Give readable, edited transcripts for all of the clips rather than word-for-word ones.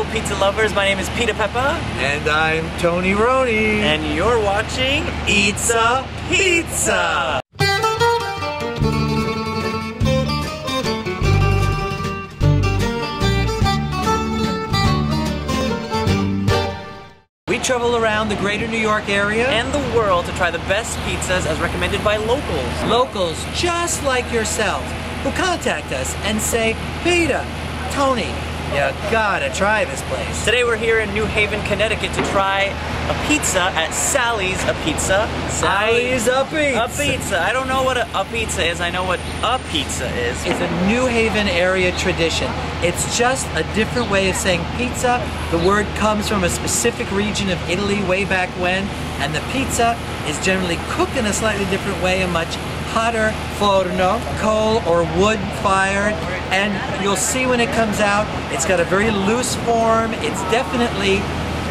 Hello pizza lovers, my name is Peeta Peppa. And I'm Tony Roni. And you're watching Eats a Pizza! We travel around the greater New York area and the world to try the best pizzas as recommended by locals. Locals just like yourself who contact us and say, Peeta, Tony, you gotta try this place. Today we're here in New Haven, Connecticut to try a pizza at Sally's Apizza. Sally's Apizza. Apizza. I don't know what a pizza is, I know what a pizza is. It's a New Haven area tradition. It's just a different way of saying pizza. The word comes from a specific region of Italy way back when, and the pizza is generally cooked in a slightly different way, a much hotter forno, coal or wood fired, and you'll see when it comes out, it's got a very loose form. It's definitely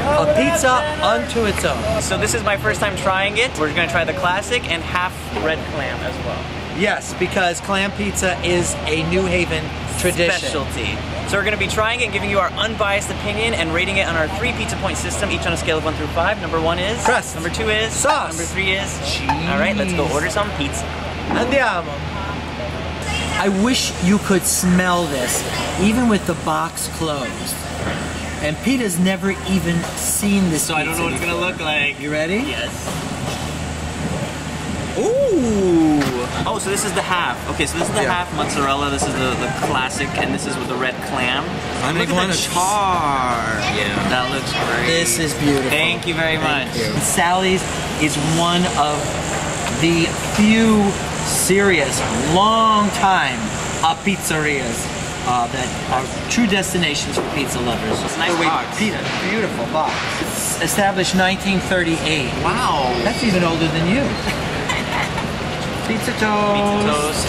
a pizza unto its own. So this is my first time trying it. We're gonna try the classic and half red clam as well. Yes, because clam pizza is a New Haven tradition. Specialty. So we're gonna be trying it and giving you our unbiased opinion and rating it on our 3 pizza point system, each on a scale of 1 through 5. Number 1 is crust. Number 2 is sauce. Number 3 is cheese. All right, let's go order some pizza. Andiamo. I wish you could smell this, even with the box closed. And Peeta's never even seen this So I don't know what it's gonna look like. You ready? Yes. Ooh! Oh, so this is the half. Okay, so this is the half mozzarella, this is the classic, and this is with the red clam. Look at the char! Yeah, that looks great. This is beautiful. Thank you very much. Sally's is one of the few serious, long-time pizzerias that are true destinations for pizza lovers. It's a nice box. Peeta, beautiful box. It's established 1938. Wow. That's even older than you. Pizza toast. Pizza toast.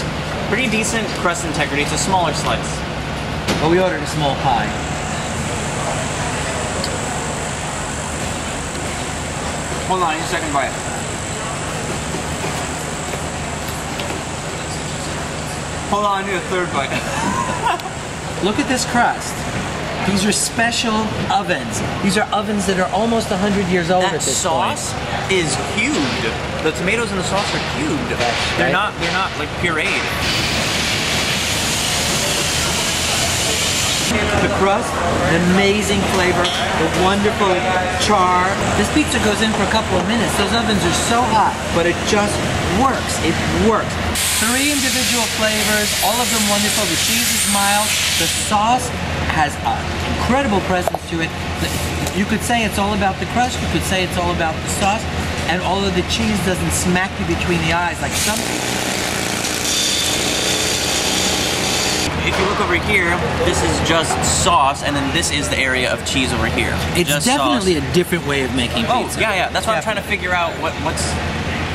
Pretty decent crust integrity. It's a smaller slice. But we ordered a small pie. Hold on, I need a second bite. Hold on, I need a third bite. Look at this crust. These are special ovens. These are ovens that are almost 100 years old at this point. That sauce is cubed. The tomatoes in the sauce are cubed. They're not like pureed. The crust, the amazing flavor, the wonderful char. This pizza goes in for a couple of minutes. Those ovens are so hot, but it just works. It works. 3 individual flavors, all of them wonderful. The cheese is mild. The sauce has an incredible presence to it. You could say it's all about the crust. You could say it's all about the sauce. And although the cheese doesn't smack you between the eyes like some people. If you look over here, this is just sauce, and then this is the area of cheese over here. It's just definitely sauce. a different way of making pizza. Oh, yeah. That's why I'm trying to figure out what's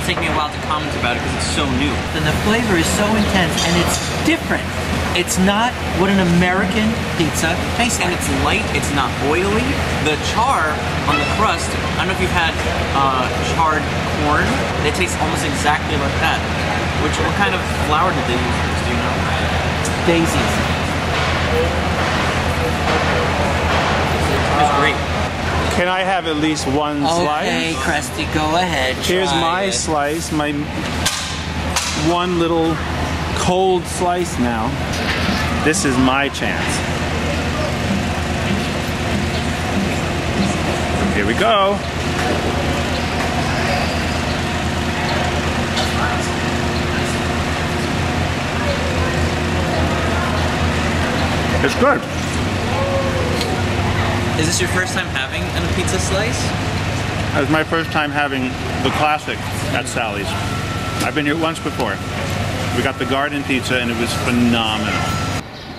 taking me a while to comment about it, because it's so new. And the flavor is so intense, and it's different. It's not what an American pizza tastes like. And it's light, it's not oily. The char on the crust, I don't know if you've had charred corn. They taste almost exactly like that. What kind of flour did they use for this, do you know? Daisies. It's great. Can I have at least one slice? Okay, Crusty, go ahead. Here's my slice, my one little cold slice now. This is my chance. Here we go. It's good. Is this your first time having a pizza slice? It was my first time having the classic at Sally's. I've been here once before. We got the garden pizza and it was phenomenal.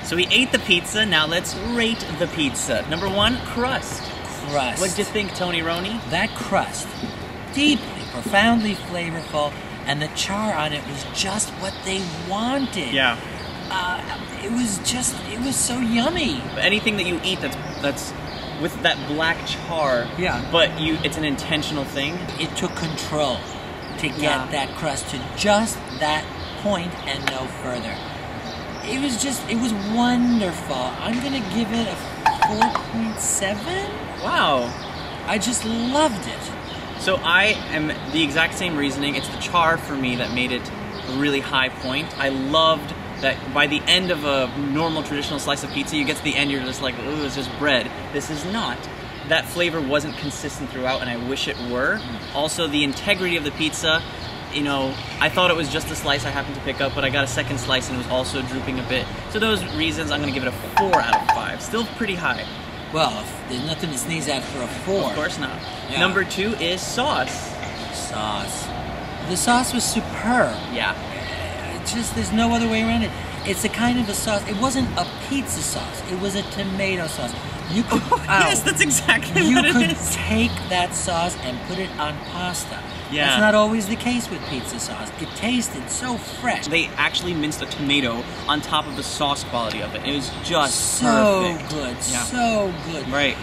So we ate the pizza, now let's rate the pizza. Number 1, crust. Crust. What'd you think, Tony Roni? That crust, deeply, profoundly flavorful, and the char on it was just what they wanted. Yeah. It was so yummy. Anything that you eat that's with that black char, but it's an intentional thing. It took control to get that crust to just that point and no further. It was wonderful. I'm gonna give it a 4.7. Wow. I just loved it. So I am the exact same reasoning. It's the char for me that made it a really high point. I loved that by the end of a normal traditional slice of pizza, you get to the end, you're just like, ooh, it's just bread. This is not. That flavor wasn't consistent throughout, and I wish it were. Also, the integrity of the pizza, you know, I thought it was just a slice I happened to pick up, but I got a second slice and it was also drooping a bit. So those reasons, I'm gonna give it a 4 out of 5. Still pretty high. Well, there's nothing to sneeze at for a 4. Of course not. Yeah. Number 2 is sauce. Sauce. The sauce was superb. Yeah. There's no other way around it. It's a kind of a sauce. It wasn't a pizza sauce. It was a tomato sauce. You could, yes, that's exactly you what it could is. take that sauce and put it on pasta. Yeah. That's not always the case with pizza sauce. It tasted so fresh. They actually minced a tomato on top of the sauce quality of it. It was just so perfect. good, Yeah. so good. Right.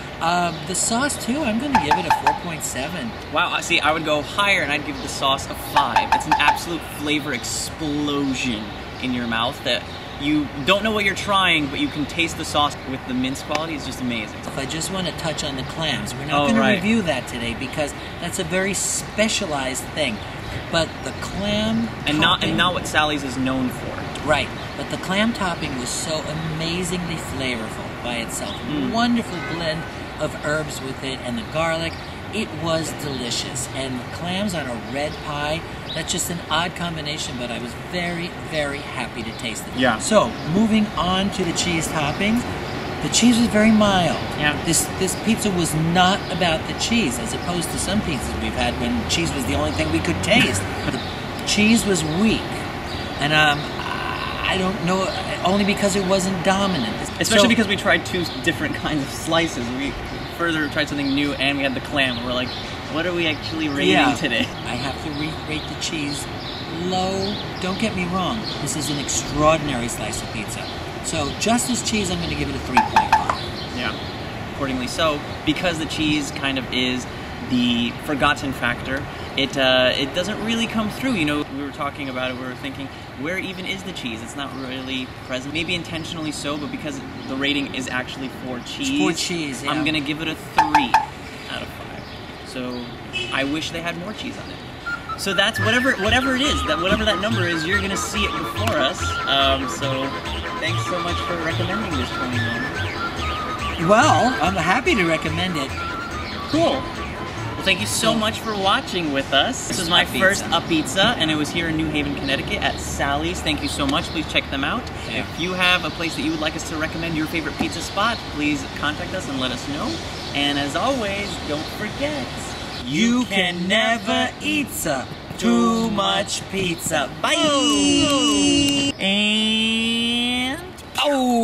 The sauce too, I'm gonna give it a 4.7. Wow, see, I would go higher and I'd give the sauce a 5. It's an absolute flavor explosion in your mouth that you don't know what you're trying, but you can taste the sauce with the mince quality. It's just amazing. If I just want to touch on the clams, we're not going to review that today because that's a very specialized thing. But the clam and topping, not what Sally's is known for. Right, but the clam topping was so amazingly flavorful by itself. Wonderful blend of herbs with it and the garlic. It was delicious. And clams on a red pie, that's just an odd combination, but I was very, very happy to taste it. Yeah. So, moving on to the cheese toppings, the cheese was very mild. Yeah. This pizza was not about the cheese, as opposed to some pizzas we've had when cheese was the only thing we could taste. The cheese was weak. And I don't know, only because it wasn't dominant. Especially because we tried 2 different kinds of slices. We further tried something new and we had the clam. We're like, what are we actually rating today? I have to rate the cheese low. Don't get me wrong, this is an extraordinary slice of pizza. So just as cheese, I'm going to give it a 3.5. Yeah, accordingly so. Because the cheese kind of is the forgotten factor, it doesn't really come through. You know, we were talking about it, we were thinking, where even is the cheese? It's not really present. Maybe intentionally so, but because the rating is actually for cheese, yeah. I'm gonna give it a 3 out of 5. So I wish they had more cheese on it. So that's whatever it is, whatever that number is, you're gonna see it before us. So thanks so much for recommending this for me. Well, I'm happy to recommend it. Cool. Well, thank you so much for watching with us. This is my first Apizza, and it was here in New Haven, Connecticut at Sally's. Thank you so much. Please check them out. Yeah. If you have a place that you would like us to recommend, your favorite pizza spot, please contact us and let us know. And as always, don't forget, You can never eat too much pizza. Bye! And... Oh!